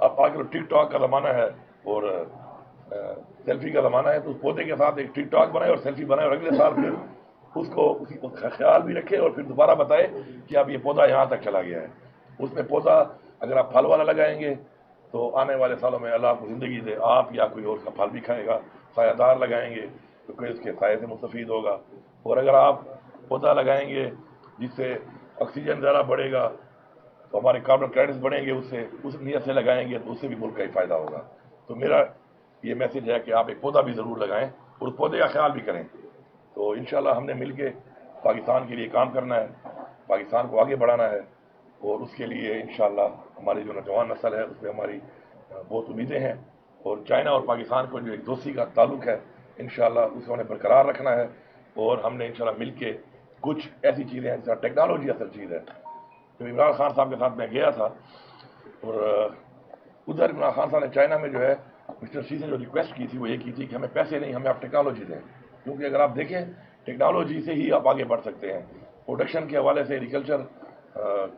اب آج کل ٹک ٹاک کا زمانہ ہے اور سیلفی کا زمانہ ہے، تو اس پودے کے ساتھ ایک ٹک ٹاک بنائے اور سیلفی بنائے اور اگلے سال پھر اس کو اسی کو خیال بھی رکھے اور پھر دوبارہ بتائے کہ اب یہ پودا یہاں تک چلا گیا ہے۔ اس میں پودا اگر آپ پھل والا لگائیں گے تو آنے والے سالوں میں اللہ آپ کو زندگی دے، آپ یا کوئی اور اس کا پھل بھی کھائے گا۔ سایہ دار لگائیں گے تو کوئی اس کے سائے سے مستفید ہوگا، اور اگر آپ پودا لگائیں گے جس سے آکسیجن زیادہ بڑھے گا تو ہمارے کاربن کریڈٹس بڑھیں گے، اس سے اس نیت سے لگائیں گے تو اس سے بھی ملک کا ہی فائدہ ہوگا۔ تو میرا یہ میسج ہے کہ آپ ایک پودا بھی ضرور لگائیں اور اس پودے کا خیال بھی کریں۔ تو انشاءاللہ ہم نے مل کے پاکستان کے لیے کام کرنا ہے، پاکستان کو آگے بڑھانا ہے، اور اس کے لیے انشاءاللہ ہماری جو نوجوان نسل ہے اس میں ہماری بہت امیدیں ہیں، اور چائنا اور پاکستان کو جو ایک دوستی کا تعلق ہے انشاءاللہ اس کو ہمیں برقرار رکھنا ہے، اور ہم نے انشاءاللہ مل کے کچھ ایسی چیزیں ہیں جیسا ٹیکنالوجی اصل چیز ہے۔ تو عمران خان صاحب کے ساتھ میں گیا تھا، اور ادھر عمران خان صاحب نے چائنا میں جو ہے مسٹر سی سے جو ریکویسٹ کی تھی وہ یہ کی تھی کہ ہمیں پیسے نہیں، ہمیں آپ ٹیکنالوجی دیں، کیونکہ اگر آپ دیکھیں ٹیکنالوجی سے ہی آپ آگے بڑھ سکتے ہیں۔ پروڈکشن کے حوالے سے ایگریکلچر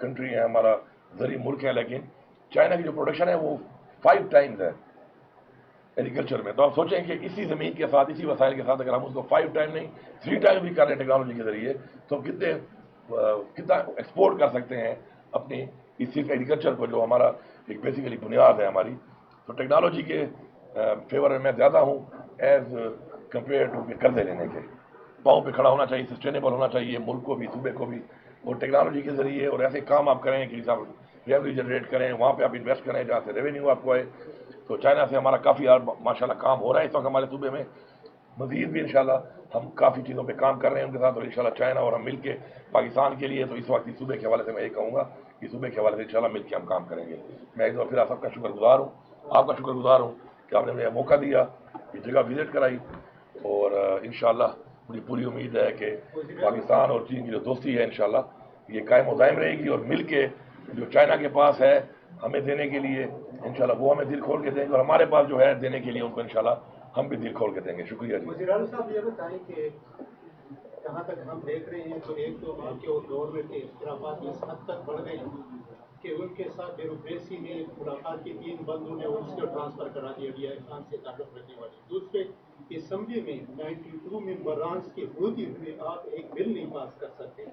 کنٹری ہے، ہمارا زرعی ملک ہے، لیکن چائنا کی جو پروڈکشن ہے وہ 5 ٹائمز ہے ایگریکلچر میں۔ تو آپ سوچیں کہ اسی زمین کے ساتھ، اسی وسائل کے ساتھ اگر ہم اس کو 5 ٹائم نہیں 3 ٹائم بھی کر رہے ہیں ٹیکنالوجی کے ذریعے، تو ہم کتنا ایکسپورٹ کر سکتے ہیں اپنی اس چیز ایگریکلچر کو، جو ہمارا ایک بیسیکلی بنیاد ہے ہماری۔ تو ٹیکنالوجی کے فیور میں زیادہ ہوں ایز کمپیئر ٹو قرضے لینے کے۔ پاؤں پہ کھڑا ہونا چاہیے، سسٹینیبل ہونا چاہیے ملک کو بھی، صوبے کو بھی، اور ٹیکنالوجی کے ذریعے اور ایسے کام آپ کریں کہ آپ ریونیو جنریٹ کریں، وہاں پہ آپ انویسٹ کریں جہاں سے ریونیو آپ کو آئے۔ تو چائنا سے ہمارا کافی ماشاءاللہ کام ہو رہا ہے اس وقت ہمارے صوبے میں، مزید بھی انشاءاللہ ہم کافی چیزوں پہ کام کر رہے ہیں ان کے ساتھ، اور انشاءاللہ چائنا اور ہم مل کے پاکستان کے لیے، تو اس وقت اس صوبے کے حوالے سے میں یہ کہوں گا کہ صوبے کے حوالے سے انشاءاللہ مل کے ہم کام کریں گے۔ میں ایک بار پھر آپ سب کا شکر گزار ہوں، آپ کا شکر گزار ہوں کہ آپ نے مجھے موقع دیا، یہ جگہ وزٹ کرائی، اور انشاءاللہ مجھے پوری امید ہے کہ پاکستان اور چین کی جو دوستی ہے انشاءاللہ یہ قائم و دائم رہے گی، اور مل کے جو چائنا کے پاس ہے ہمیں دینے کے لیے انشاءاللہ وہ ہمیں دل کھول کے دیں گے، اور ہمارے پاس جو ہے دینے کے لیے ان کو انشاءاللہ ہم بھی دل کھول کے دیں گے۔ شکریہ جی۔ وزیر اعلیٰ صاحب یہ بتائیں کہ جہاں تک ہم دیکھ رہے ہیں تو ایک تو آپ کے اور گورنمنٹ کے اختلافات اس حد تک بڑھ گئے کہ ان کے ساتھ بیوروکریسی میں ملاقات کے 3 بندوں نے اس کو ٹرانسفر کرا دیا گیا خان سے تعلق رکھنے والے۔ دوسرے اسمبلی میں 92 ممبران کے ہوتے ہوئے آپ ایک بل نہیں پاس کر سکتے،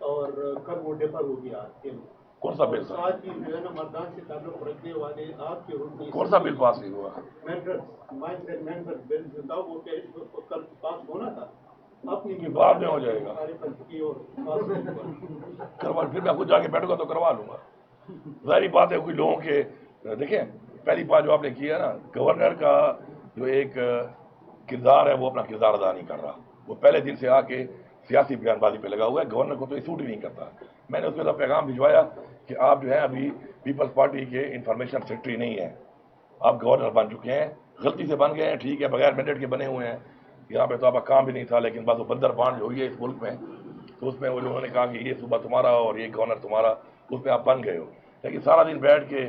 اور کب وہ ڈیفر ہو گیا بل۔ کون سا بل؟ ساتھ ہی جو ہے نا مردان سے تعلق رکھنے والے آپ کے حکم، کون سا بل پاس نہیں ہوا؟ ممبر بل جو تھا وہ کل پاس ہونا تھا، اپنی بعد میں ہو جائے گا، کروا پھر میں خود جا کے بیٹھوں گا تو کروا لوں گا۔ ظاہری بات ہے کوئی لوگوں کے دیکھیں، پہلی بات جو آپ نے کی ہے نا، گورنر کا جو ایک کردار ہے وہ اپنا کردار ادا نہیں کر رہا، وہ پہلے دن سے آ کے سیاسی بیان بازی پہ لگا ہوا ہے، گورنر کو تو یہ سوٹ ہی نہیں کرتا۔ میں نے اس میں پیغام بھجوایا کہ آپ جو ہے ابھی پیپلز پارٹی کے انفارمیشن سیکرٹری نہیں ہیں، آپ گورنر بن چکے ہیں، غلطی سے بن گئے ہیں، ٹھیک ہے، بغیر مینڈیٹ کے بنے ہوئے ہیں، یہاں پہ تو آپ کا کام بھی نہیں تھا، لیکن بس وہ بندر بانٹ جو ہوئی ہے اس ملک میں، تو اس میں وہ لوگوں نے کہا کہ یہ صوبہ تمہارا اور یہ گورنر تمہارا، اس میں آپ بن گئے ہو۔ لیکن سارا دن بیٹھ کے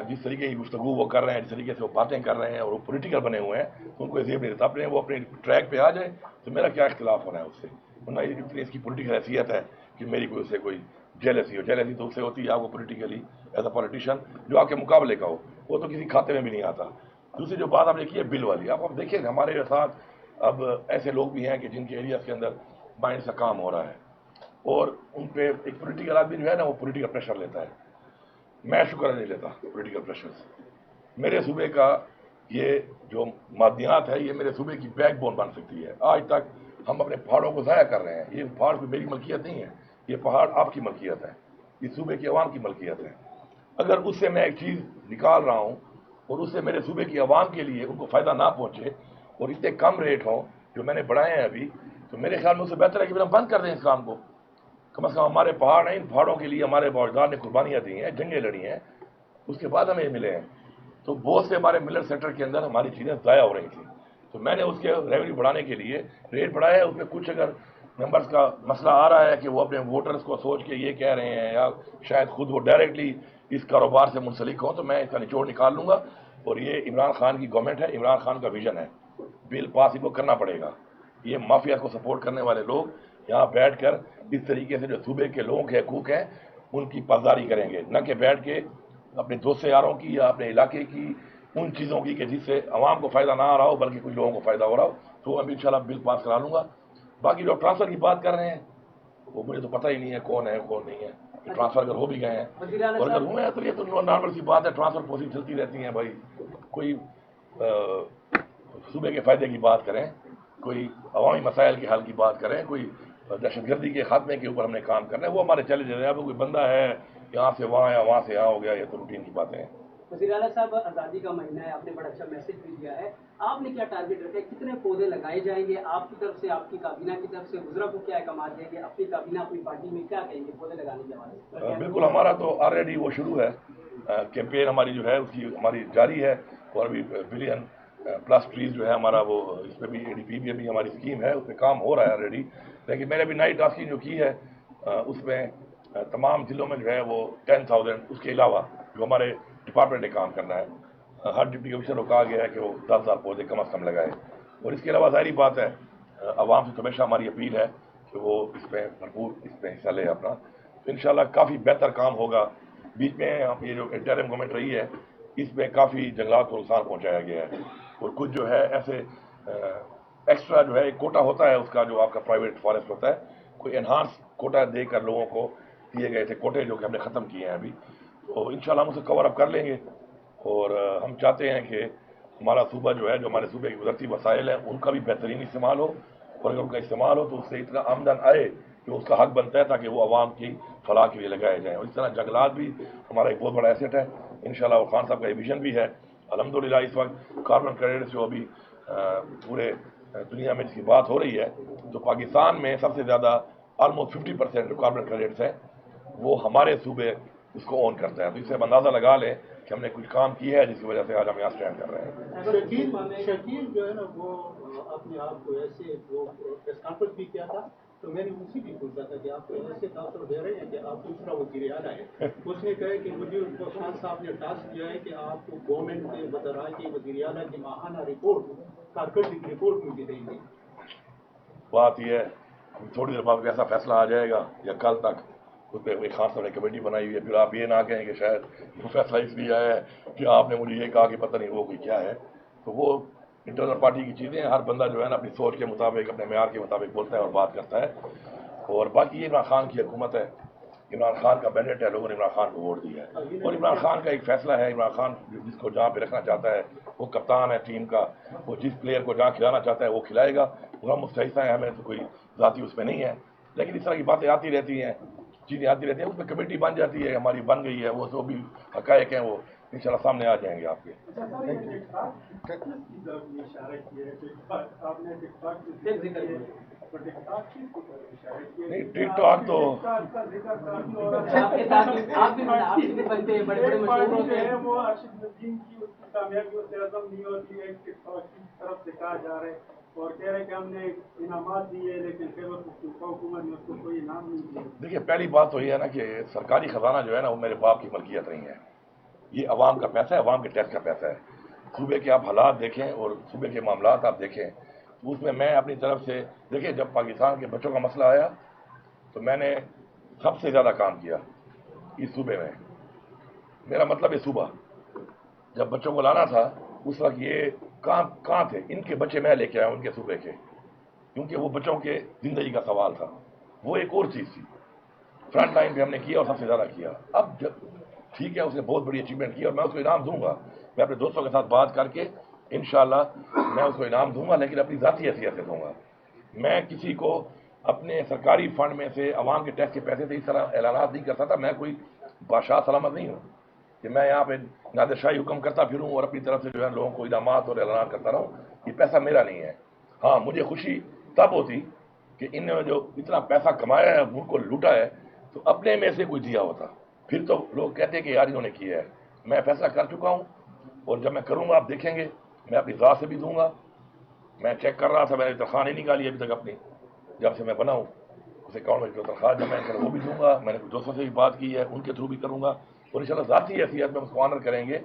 جس طریقے کی گفتگو وہ کر رہے ہیں، جس طریقے سے وہ باتیں کر رہے ہیں، اور وہ پولیٹیکل بنے ہوئے ہیں، تو ان کو عزیب نہیں دیتا۔ اپنے وہ اپنے ٹریک پہ آ جائے تو میرا کیا اختلاف ہونا ہے اس سے، ورنہ اتنی اس کی پولیٹیکل حیثیت ہے کہ میری کوئی اس سے کوئی جیلسی ہو۔ جیلسی تو اس سے ہوتی ہے آپ کو پولیٹیکلی ایز اے پولیٹیشین جو آپ کے مقابلے کا ہو، وہ تو کسی کھاتے میں بھی نہیں آتا۔ دوسری جو بات آپ نے کی ہے بل والی، آپ دیکھیں ہمارے ساتھ اب ایسے لوگ بھی ہیں کہ جن کے ایریاز کے اندر مائنڈ سے کام ہو رہا ہے، اور ان پہ ایک پولیٹیکل آدمی جو ہے نا وہ پولیٹیکل پریشر لیتا ہے۔ میں شکر نہیں لیتا پولیٹیکل پریشر سے۔ میرے صوبے کا یہ جو معدنیات ہے یہ میرے صوبے کی بیک بون بن سکتی ہے۔ آج تک ہم اپنے پہاڑوں کو ضائع کر رہے ہیں، یہ پہاڑ کوئی میری ملکیت نہیں ہے، یہ پہاڑ آپ کی ملکیت ہے، اس صوبے کے عوام کی ملکیت ہے۔ اگر اس سے میں ایک چیز نکال رہا ہوں اور اس سے میرے صوبے کی عوام کے لیے ان کو فائدہ نہ پہنچے اور اتنے کم ریٹ ہوں جو میں نے بڑھائے ہیں ابھی، تو میرے خیال میں اس سے بہتر ہے کہ پھر ہم بند کر دیں اس کام کو۔ کم از کم ہمارے پہاڑ ہیں، ان پہاڑوں کے لیے ہمارے باوجدار نے قربانیاں دی ہیں، جنگیں لڑی ہیں، اس کے بعد ہمیں یہ ملے ہیں۔ تو بہت سے ہمارے ملر سیکٹر کے اندر ہماری چیزیں ضائع ہو رہی تھیں، تو میں نے اس کے ریونیو بڑھانے کے لیے ریٹ بڑھایا ہے۔ اس میں کچھ اگر ممبرس کا مسئلہ آ رہا ہے کہ وہ اپنے ووٹرز کو سوچ کے یہ کہہ رہے ہیں، یا شاید خود وہ ڈائریکٹلی اس کاروبار سے منسلک ہوں، تو میں اس کا نچوڑ نکال لوں گا۔ اور یہ عمران خان کی گورنمنٹ ہے، عمران خان کا ویژن ہے، بل پاس ان کو کرنا پڑے گا۔ یہ مافیا کو سپورٹ کرنے والے لوگ یہاں بیٹھ کر اس طریقے سے جو صوبے کے لوگوں کے حقوق ہیں ان کی پاسداری کریں گے، نہ کہ بیٹھ کے اپنے دوست یاروں کی یا اپنے علاقے کی ان چیزوں کی کہ جس سے عوام کو فائدہ نہ آ رہا ہو بلکہ کچھ لوگوں کو فائدہ ہو رہا ہو، تو میں انشاءاللہ بل پاس کرا لوں گا. باقی جو ٹرانسفر کی بات کر رہے ہیں وہ مجھے تو پتہ ہی نہیں ہے کون نہیں ہے. ٹرانسفر اگر ہو بھی گئے ہیں اور اگر ہوئے ہیں تو یہ تو نارمل سی بات ہے، ٹرانسفر پروسیس چلتی رہتی ہیں بھائی. کوئی صوبے کے فائدے کی بات کریں، کوئی عوامی مسائل کے حل کی بات کریں، کوئی دہشت گردی کے خاتمے کے اوپر ہم نے کام کرنا ہے، وہ ہمارے چیلنج ہے. اب کوئی بندہ ہے یہاں سے وہاں یا وہاں سے یہاں ہو گیا، یہ تو روٹین کی باتیں ہیں. وزیر اعلیٰ صاحب، آزادی کا مہینہ ہے، آپ نے بڑا اچھا میسج بھی دیا ہے. آپ نے کیا ٹارگیٹ رکھا ہے؟ کتنے پودے لگائے جائیں گے آپ کی طرف سے، آپ کی کابینہ کی طرف سے؟ وزراء کو کیا احکامات دیں گے؟ اپنی کابینہ اپنی پارٹی میں کیا کہیں گے پودے لگانے کے حوالے سے؟ بالکل، ہمارا تو آلریڈی وہ شروع ہے، کیمپین ہماری جو ہے اس کی ہماری جاری ہے. اور ابھی بلین پلس ٹریز جو ہے ہمارا، وہ اس پہ بھی ADP بھی ابھی ہماری اسکیم ہے، اس پہ کام ہو رہا ہے آلریڈی. لیکن میں نے ابھی نئی ٹاسکنگ جو کی ہے اس میں تمام ضلعوں میں جو ہے وہ 10,000، اس کے علاوہ جو ہمارے ڈپارٹمنٹ نے کام کرنا ہے، ہر ڈپٹی کمشنر کو کہا گیا ہے کہ وہ 10,000 پودے کم از کم لگائے. اور اس کے علاوہ ظاہری بات ہے عوام سے ہمیشہ ہماری اپیل ہے کہ وہ اس میں بھرپور اس میں حصہ لے اپنا. تو انشاءاللہ کافی بہتر کام ہوگا. بیچ میں یہ جو انٹرم گورنمنٹ رہی ہے اس میں کافی جنگلات کو نقصان پہنچایا گیا ہے. اور کچھ جو ہے ایسے ایکسٹرا جو ہے ایک کوٹا ہوتا ہے اس کا، جو آپ کا پرائیویٹ فارسٹ ہوتا ہے، کوئی انہانس کوٹا دے کر لوگوں کو دیے گئے تھے کوٹے، جو کہ ہم نے ختم کیے ہیں ابھی. تو انشاءاللہ ہم اسے کور اپ کر لیں گے. اور ہم چاہتے ہیں کہ ہمارا صوبہ جو ہے، جو ہمارے صوبے کی قدرتی وسائل ہیں ان کا بھی بہترین استعمال ہو. اور اگر ان کا استعمال ہو تو اس سے اتنا آمدن آئے کہ اس کا حق بنتا ہے تاکہ وہ عوام کی فلاح کے لیے لگائے جائیں. اور اس طرح جنگلات بھی ہمارا ایک بہت بڑا ایسٹ ہے. انشاءاللہ اور خان صاحب کا یہ ویژن بھی ہے. الحمدللہ اس وقت کاربن کریڈٹس جو ابھی پورے دنیا میں جس کی بات ہو رہی ہے، تو پاکستان میں سب سے زیادہ آلموسٹ 50% جو کاربن کریڈٹس ہیں وہ ہمارے صوبے اس کو اون کرتے ہیں. تو اس سے ہم اندازہ لگا لیں کہ ہم نے کچھ کام کیا ہے جس کی وجہ سے آج ہم یہاں اسٹینڈ کر رہے ہیں. شکیل جو ہے نا وہ اپنے آپ کو ایسے وہ پریس کانفرنس بھی کیا تھا، تو میں نے ان سے بھی پوچھا تھا کہ آپ کو ایسے تاثر دے رہے ہیں کہ آپ دوسرا وزیر اعلیٰ ہے. اس نے کہا کہ مجھے خان صاحب نے ٹاسک دیا ہے کہ آپ کو گورنمنٹ کے وزراء کی وزیر اعلیٰ کی ماہانہ رپورٹ، کارکردگی رپورٹ مجھے دیں گے. بات یہ ہے تھوڑی دیر بعد ایسا فیصلہ آ جائے گا یا کل تک اس پہ ایک خاص طرح کی کمیٹی بنائی ہوئی ہے. پھر آپ یہ نہ کہیں کہ شاید وہ فیصلہ اس لیے آیا ہے کہ آپ نے مجھے یہ کہا کہ پتہ نہیں وہ کوئی کیا ہے. تو وہ انٹرنل پارٹی کی چیزیں، ہر بندہ جو ہے نا اپنی سوچ کے مطابق اپنے معیار کے مطابق بولتا ہے اور بات کرتا ہے. اور باقی یہ عمران خان کی حکومت ہے، عمران خان کا مینڈیٹ ہے، لوگوں نے عمران خان کو ووٹ دیا ہے. اور عمران خان کا ایک فیصلہ ہے، عمران خان جس کو جہاں پہ رکھنا چاہتا ہے، وہ کپتان ہے ٹیم کا، وہ جس پلیئر کو جہاں کھلانا چاہتا ہے وہ کھلائے گا. اور ہم مستحصہ ہیں، ہمیں تو کوئی ذاتی اس میں نہیں ہے. لیکن اس طرح کی باتیں آتی رہتی ہیں، چیزیں آتی رہتی ہیں. اس میں کمیٹی بن جاتی ہے، ہماری بن گئی ہے. وہ جو بھی حقائق ہیں وہ انشاءاللہ سامنے آ جائیں گے آپ کے. نہیں، ٹک ٹاک تو وہ ارشد الدین کی اس کی کامیابی سے عزم نہیں ہوتی ہے، ٹک ٹاک کی طرف سے کہا جا رہا ہے اور کہہ رہے کہ ہم نے انعامات دیے لیکن خیبر پختونخوا حکومت نے اس کو کوئی انعام نہیں دیا. دیکھیے، پہلی بات تو یہ ہے نا کہ سرکاری خزانہ جو ہے نا وہ میرے باپ کی ملکیت نہیں ہے. یہ عوام کا پیسہ ہے، عوام کے ٹیکس کا پیسہ ہے. صوبے کے آپ حالات دیکھیں اور صوبے کے معاملات آپ دیکھیں تو اس میں اپنی طرف سے دیکھیں، جب پاکستان کے بچوں کا مسئلہ آیا تو میں نے سب سے زیادہ کام کیا اس صوبے میں. میرا مطلب یہ صوبہ جب بچوں کو لانا تھا اس وقت یہ کہاں تھے؟ ان کے بچے میں لے کے آیا ان کے صوبے کے، کیونکہ وہ بچوں کے زندگی کا سوال تھا. وہ ایک اور چیز تھی. فرنٹ لائن پہ ہم نے کیا اور سب سے زیادہ کیا. اب جب ٹھیک ہے، اس نے بہت بڑی اچیومنٹ کی اور میں اس کو انعام دوں گا. میں اپنے دوستوں کے ساتھ بات کر کے انشاءاللہ میں اس کو انعام دوں گا، لیکن اپنی ذاتی حیثیت سے دوں گا. میں کسی کو اپنے سرکاری فنڈ میں سے، عوام کے ٹیکس کے پیسے سے اس طرح اعلانات نہیں کر سکتا. میں کوئی بادشاہ سلامت نہیں ہوں کہ میں یہاں پہ نادر شاہی حکم کرتا پھروں اور اپنی طرف سے جو ہے لوگوں کو انعامات اور اعلانات کرتا رہوں. یہ پیسہ میرا نہیں ہے. ہاں، مجھے خوشی تب ہوتی کہ ان نے جو اتنا پیسہ کمایا ہے، ملک کو لوٹا ہے، تو اپنے میں سے کوئی دیا ہوتا. پھر تو لوگ کہتے ہیں کہ یار انہوں نے کیا ہے. میں فیصلہ کر چکا ہوں اور جب میں کروں گا آپ دیکھیں گے. میں اپنی ذات سے بھی دوں گا. میں چیک کر رہا تھا، میں نے تنخواہ نہیں نکالی ابھی تک اپنی، جب سے میں بنا ہوں. اس اکاؤنٹ میں جو تنخواہ جمع کر وہ بھی دوں گا. میں نے کچھ دوستوں سے بھی بات کی ہے، ان کے تھرو بھی کروں گا. اور انشاءاللہ ذاتی حیثیت میں اس کو آنر کریں گے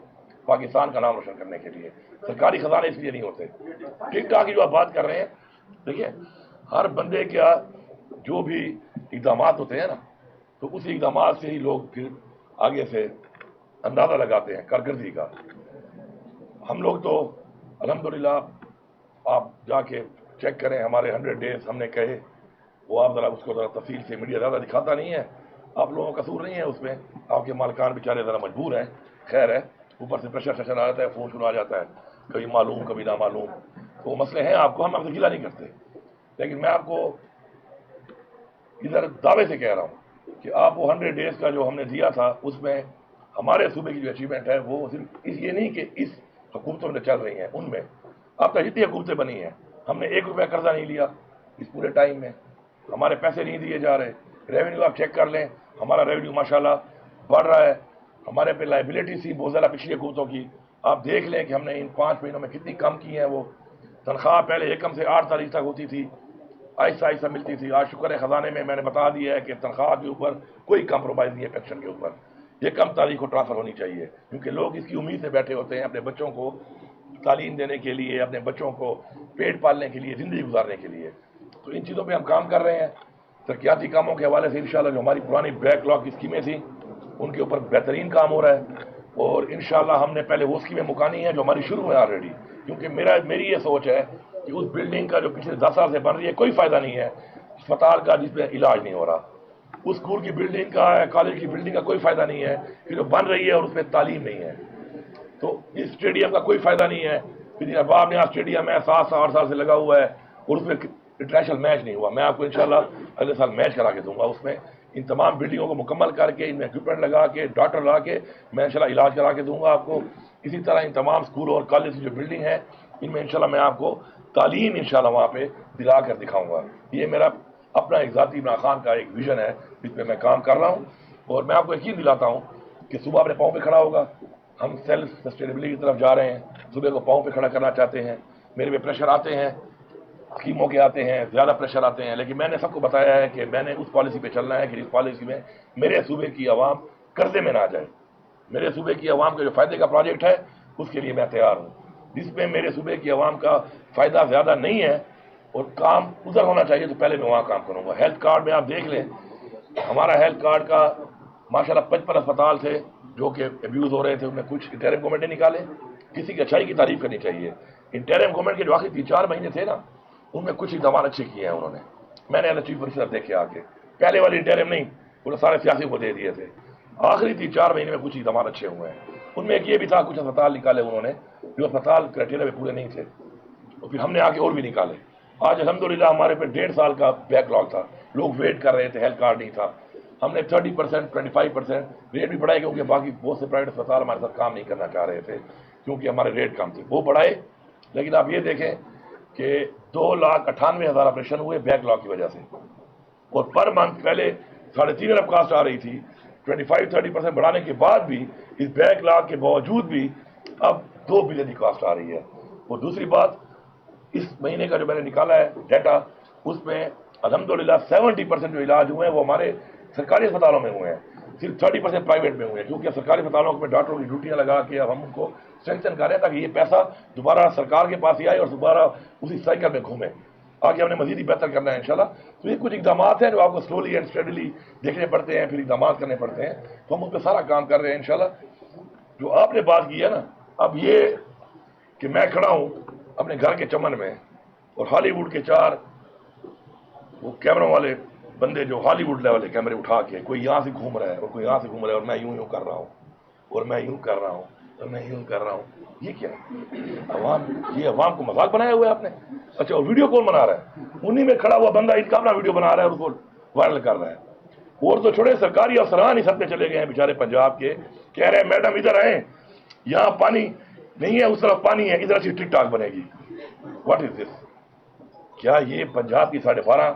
پاکستان کا نام روشن کرنے کے لیے. سرکاری خزانے اس لیے نہیں ہوتے. ٹھیک ٹھاک کی جو آپ بات کر رہے ہیں، دیکھیے ہر بندے کا جو بھی اقدامات ہوتے ہیں نا، تو اس اقدامات سے ہی لوگ پھر آگے سے اندازہ لگاتے ہیں کارکردگی کا. ہم لوگ تو الحمدللہ آپ جا کے چیک کریں ہمارے 100 days ہم نے کہے وہ آپ ذرا اس کو ذرا تفصیل سے میڈیا زیادہ دکھاتا نہیں ہے. آپ لوگوں کا قصور نہیں ہے اس میں, آپ کے مالکان بیچارے ذرا مجبور ہیں. خیر ہے, اوپر سے پریشر شیشر آ جاتا ہے, فون شروع آ جاتا ہے, کبھی معلوم کبھی نامعلوم, تو وہ مسئلے ہیں. آپ کو ہم آپ سے گلا نہیں کرتے, لیکن میں آپ کو ادھر دعوے سے کہہ رہا ہوں کہ آپ وہ 100 days کا جو ہم نے دیا تھا اس میں ہمارے صوبے کی جو اچیومنٹ ہے وہ صرف یہ نہیں کہ اس حکومتوں میں چل رہی ہیں, ان میں اب تک جتنی حکومتیں بنی ہیں ہم نے 1 روپیہ قرضہ نہیں لیا اس پورے ٹائم میں. ہمارے پیسے نہیں دیے جا رہے. ریونیو آپ چیک کر لیں, ہمارا ریونیو ماشاءاللہ بڑھ رہا ہے. ہمارے پہ لائبلٹی تھی بہت زیادہ پچھلی حکومتوں کی, آپ دیکھ لیں کہ ہم نے ان 5 مہینوں میں کتنی کم کی ہیں. وہ تنخواہ پہلے 1 سے 8 تاریخ تک ہوتی تھی, آہستہ آہستہ ملتی تھی. آج شکر ہے خزانے میں نے بتا دیا ہے کہ تنخواہ کے اوپر کوئی کمپرومائز نہیں ہے. پینشن کے اوپر 1 تاریخ کو ٹرانسفر ہونی چاہیے, کیونکہ لوگ اس کی امید سے بیٹھے ہوتے ہیں اپنے بچوں کو تعلیم دینے کے لیے, اپنے بچوں کو پیٹ پالنے کے لیے, زندگی گزارنے کے لیے. تو ان چیزوں پہ ہم کام کر رہے ہیں. ترقیاتی کاموں کے حوالے سے انشاءاللہ جو ہماری پرانی بیک لاگ کی اسکیمیں تھیں ان کے اوپر بہترین کام ہو رہا ہے, اور انشاءاللہ ہم نے پہلے وہ اسکیمیں مکانی ہیں جو ہماری شروع ہیں آلریڈی. کیونکہ میری یہ سوچ ہے کہ اس بلڈنگ کا جو پچھلے 10 سال سے بن رہی ہے کوئی فائدہ نہیں ہے اسپتال کا جس میں علاج نہیں ہو رہا. اس اسکول کی بلڈنگ کا, کالج کی بلڈنگ کا کوئی فائدہ نہیں ہے کہ جو بن رہی ہے اور اس میں تعلیم نہیں ہے. تو اس اسٹیڈیم کا کوئی فائدہ نہیں ہے. پھر اباب نے اسٹیڈیم ہے 7-8 سال سے لگا ہوا ہے اور اس میں انٹرنیشنل میچ نہیں ہوا. میں آپ کو انشاءاللہ اگلے سال میچ کرا کے دوں گا. اس میں ان تمام بلڈنگوں کو مکمل کر کے ان میں اکوپمنٹ لگا کے ڈاکٹر لا کے میں انشاءاللہ علاج کرا کے دوں گا آپ کو. اسی طرح ان تمام اسکولوں اور کالج کی جو بلڈنگ ہے ان میں انشاءاللہ میں آپ کو تعلیم انشاءاللہ وہاں پہ دلا کر دکھاؤں گا. یہ میرا اپنا ایک ذاتی عمران خان کا ایک ویژن ہے جس پہ میں کام کر رہا ہوں, اور میں آپ کو یقین دلاتا ہوں کہ صبح اپنے پاؤں پہ کھڑا ہوگا. ہم سیلف سسٹینیبلٹی کی طرف جا رہے ہیں, صبح کو پاؤں پہ کھڑا کرنا چاہتے ہیں. میرے پہ پریشر آتے ہیں, اسکیموں کے آتے ہیں, زیادہ پریشر آتے ہیں, لیکن میں نے سب کو بتایا ہے کہ میں نے اس پالیسی پہ چلنا ہے کہ اس پالیسی میں میرے صوبے کی عوام قرضے میں نہ جائے. میرے صوبے کی عوام کا جو فائدے کا پروجیکٹ ہے اس کے لیے میں تیار ہوں. جس میں میرے صوبے کی عوام کا فائدہ زیادہ نہیں ہے اور کام ادھر ہونا چاہیے تو پہلے میں وہاں کام کروں گا. ہیلتھ کارڈ میں آپ دیکھ لیں, ہمارا ہیلتھ کارڈ کا ماشاءاللہ 55 اسپتال تھے جو کہ ابیوز ہو رہے تھے, ان میں کچھ انٹرم گورنمنٹ نے نکالے. کسی کی اچھائی کی تعریف کرنی چاہیے. انٹرم گورنمنٹ کے جو آخری 3-4 مہینے تھے نا ان میں کچھ اقدامات اچھے کیے ہیں انہوں نے. میں نے چیف منسٹر دیکھے آ کے, پہلے والی انٹرم نہیں, وہ سارے سیاسی کو دے دیے تھے. آخری 3-4 مہینے میں کچھ اقدامات اچھے ہوئے ہیں. ان میں ایک یہ بھی تھا کچھ اسپتال نکالے انہوں نے جو اسپتال کرائٹیریا میں پورے نہیں تھے, اور پھر ہم نے آگے اور بھی نکالے. آج الحمدللہ ہمارے پہ 1.5 سال کا بیک لاگ تھا, لوگ ویٹ کر رہے تھے, ہیلتھ کارڈ نہیں تھا. ہم نے 30%, 25% ریٹ بھی بڑھائے, کیونکہ باقی بہت سے پرائیویٹ اسپتال ہمارے ساتھ کام نہیں کرنا چاہ رہے تھے کیونکہ ہمارے ریٹ کم تھے, وہ بڑھائے. لیکن آپ یہ دیکھیں کہ 2,98,000 آپریشن ہوئے بیک لاگ کی وجہ سے, اور پر منتھ پہلے 3.5 ارب کاسٹ آ رہی تھی. 25-30% بڑھانے کے بعد بھی اس بیک لاگ کے باوجود بھی اب 2 بلین کی کاسٹ آ رہی ہے. اور دوسری بات, اس مہینے کا جو میں نے نکالا ہے ڈیٹا, اس میں الحمدللہ 70% جو علاج ہوئے ہیں وہ ہمارے سرکاری اسپتالوں میں ہوئے ہیں, صرف 30% پرائیویٹ میں ہوئے ہیں. کیونکہ سرکاری اسپتالوں میں ڈاکٹروں کی ڈیوٹیاں لگا کے اب ہم ان کو اسٹرینتھن کر رہے ہیں تاکہ یہ پیسہ دوبارہ سرکار کے پاس ہی آئے اور دوبارہ اسی سائیکل میں گھومے. آگے ہم نے مزید ہی بہتر کرنا ہے انشاءاللہ. تو یہ کچھ اقدامات ہیں جو آپ کو سلولی اینڈ اسٹڈیلی دیکھنے پڑتے ہیں, پھر اقدامات کرنے پڑتے ہیں. تو ہم ان پہ سارا کام کر رہے ہیں انشاءاللہ. جو آپ نے بات کی ہے نا, اب یہ کہ میں کھڑا ہوں اپنے گھر کے چمن میں اور ہالی ووڈ کے 4 وہ کیمروں والے بندے جو ہالی ووڈ لیول کے کیمرے اٹھا کے کوئی یہاں سے گھوم رہا ہے اور کوئی یہاں سے گھوم رہا ہے, اور میں یوں کر رہا ہوں اور میں یوں کر رہا ہوں اور میں یوں کر رہا ہوں. یہ کیا یہ عوام کو مذاق بنایا ہوا ہے آپ نے. اچھا, اور ویڈیو کون بنا رہا ہے؟ انہی میں کھڑا ہوا بندہ ان کا اپنا ویڈیو بنا رہا ہے اور اس کو وائرل کر رہا ہے. اور تو چھوڑے سرکاری افسران ہی سب پہ چلے گئے ہیں بیچارے پنجاب کے, کہہ رہے ہیں میڈم ادھر آئیں, یہاں پانی نہیں ہے, اس طرف پانی ہے, ادھر سے ٹک ٹاک بنے گی. واٹ از دس؟ کیا یہ پنجاب کی 12.5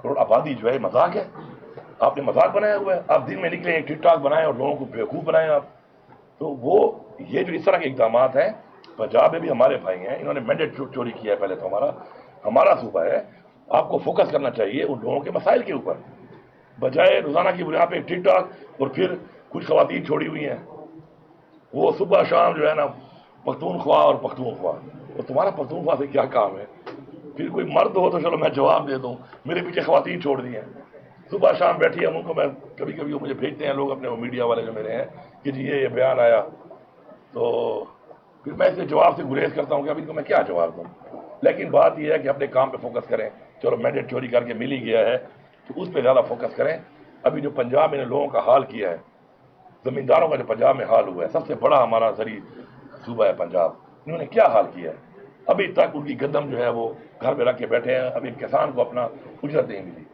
کروڑ آبادی جو ہے مذاق ہے؟ آپ نے مذاق بنایا ہوا ہے. آپ دن میں نکلے ایک ٹک ٹاک بنائیں اور لوگوں کو بیوقوف بنائیں آپ. تو وہ یہ جو اس طرح کے اقدامات ہیں, پنجاب میں بھی ہمارے بھائی ہیں, انہوں نے مینڈیٹ چوری کیا ہے. پہلے تو ہمارا صوبہ ہے, آپ کو فوکس کرنا چاہیے ان لوگوں کے مسائل کے اوپر, بجائے روزانہ کی بنیاد پہ ٹک ٹاک. اور پھر کچھ خواتین چھوڑی ہوئی ہیں, وہ صبح شام جو ہے نا پختونخوا اور پختونخوا, اور تمہارا پختونخوا سے کیا کام ہے؟ پھر کوئی مرد ہو تو چلو میں جواب دے دوں, میرے پیچھے خواتین چھوڑ دی ہیں, صبح شام بیٹھی ہیں. ان کو میں کبھی کبھی وہ مجھے بھیجتے ہیں لوگ اپنے وہ میڈیا والے جو میرے ہیں کہ جی یہ بیان آیا، تو پھر میں اس کے جواب سے گریز کرتا ہوں کہ ابھی کو میں کیا جواب دوں. لیکن بات یہ ہے کہ اپنے کام پہ فوکس کریں. چلو مینڈیٹ چوری کر کے مل ہی گیا ہے تو اس پہ زیادہ فوکس کریں. ابھی جو پنجاب میں نے لوگوں کا حال کیا ہے، زمینداروں کا جو پنجاب میں حال ہوا ہے، سب سے بڑا ہمارا زرعی صوبہ ہے پنجاب، انہوں نے کیا حال کیا ہے. ابھی تک ان کی گندم جو ہے وہ گھر میں رکھ کے بیٹھے ہیں. ابھی کسان کو اپنا اجرت نہیں ملی.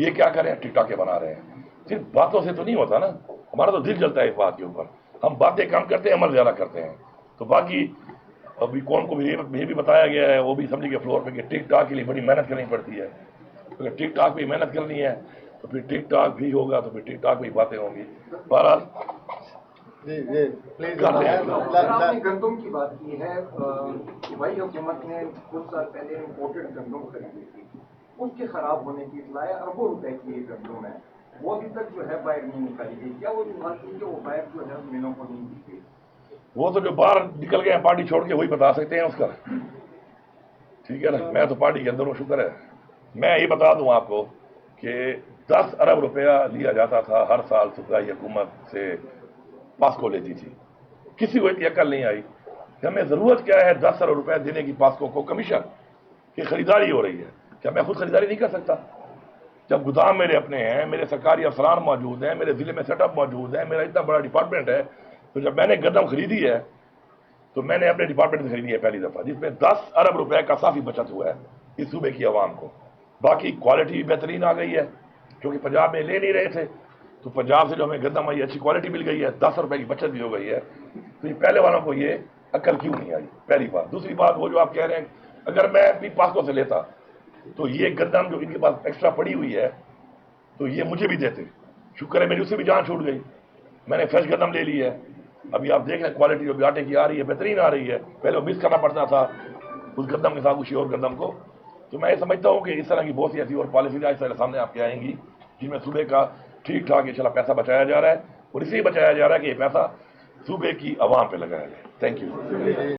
یہ کیا کریں؟ ٹک ٹاکے بنا رہے ہیں. صرف باتوں سے تو نہیں ہوتا نا، ہمارا تو دل جلتا ہے اس بات کے اوپر. ہم باتیں کم کرتے ہیں، عمل زیادہ کرتے ہیں. تو باقی ابھی کون کو بھی یہ بھی بتایا گیا ہے، وہ بھی سمجھے کہ فلور پہ کہ ٹک ٹاک کے لیے بڑی محنت کرنی پڑتی ہے. اگر ٹک ٹاک پہ محنت کرنی ہے تو پھر ٹک ٹاک بھی ہوگا، تو پھر ٹک ٹاک پہ باتیں ہوں گی. بہرحال آپ نے گندم کی بات کی ہے کہ بھائی حکومت نے کچھ سال پہلے امپورٹڈ گندم خریدی تھی، اس کے خراب ہونے کی اطلاع ہے. اربوں روپے کی یہ گندم ہے، وہ ابھی تک جو ہے باہر نہیں نکالی گئی. کیا وہ بات کی کہ وہ باہر جو ہے ملوں کو نہیں دی گئی؟ وہ تو جو باہر نکل گئے ہیں پارٹی چھوڑ کے، وہی بتا سکتے ہیں اس کا. ٹھیک ہے نا، میں تو پارٹی کے اندر ہوں. شکر ہے. میں یہ بتا دوں آپ کو کہ 10 ارب روپیہ لیا جاتا تھا ہر سال. صوبائی حکومت سے پاسکو لیتی تھی. کسی کو اتنی عقل نہیں آئی کہ ہمیں ضرورت کیا ہے 10 ارب روپے دینے کی پاسکو کو کمیشن کی خریداری ہو رہی ہے. کیا میں خود خریداری نہیں کر سکتا؟ جب گودام میرے اپنے ہیں، میرے سرکاری افسران موجود ہیں، میرے ضلع میں سیٹ اپ موجود ہے، میرا اتنا بڑا ڈپارٹمنٹ ہے، تو جب میں نے گندم خریدی ہے تو میں نے اپنے ڈپارٹمنٹ سے خریدی ہے پہلی دفعہ، جس میں 10 ارب روپے کا کافی بچت ہوا ہے اس صوبے کی عوام کو. باقی کوالٹی بھی بہترین آ گئی ہے، کیونکہ پنجاب میں لے نہیں رہے تھے تو پنجاب سے جو ہمیں گندم آئی اچھی کوالٹی مل گئی ہے. 10 روپے کی بچت بھی ہو گئی ہے. تو یہ پہلے والوں کو یہ عقل کیوں نہیں آئی؟ پہلی بات. دوسری بات، وہ جو آپ کہہ رہے ہیں اگر میں بھی پاسکو سے لیتا تو یہ گندم جو ان کے پاس ایکسٹرا پڑی ہوئی ہے تو یہ مجھے بھی دیتے. شکر ہے میری اس سے بھی جان چھوٹ گئی. میں نے فریش گندم لے لی ہے. ابھی آپ دیکھ لیں کوالٹی جو آٹے کی آ رہی ہے بہترین آ رہی ہے. پہلے وہ مکس کرنا پڑتا تھا اس گندم کے ساتھ اسی اور گندم کو. تو میں یہ سمجھتا ہوں کہ اس طرح کی بہت سی ایسی اور پالیسیز اس طرح سامنے آپ کے آئیں گی جن میں صوبے کا ٹھیک ٹھاک انشاءاللہ پیسہ بچایا جا رہا ہے، اور اس لیے بچایا جا رہا ہے کہ یہ پیسہ صوبے کی عوام پہ لگایا جائے. Thank you.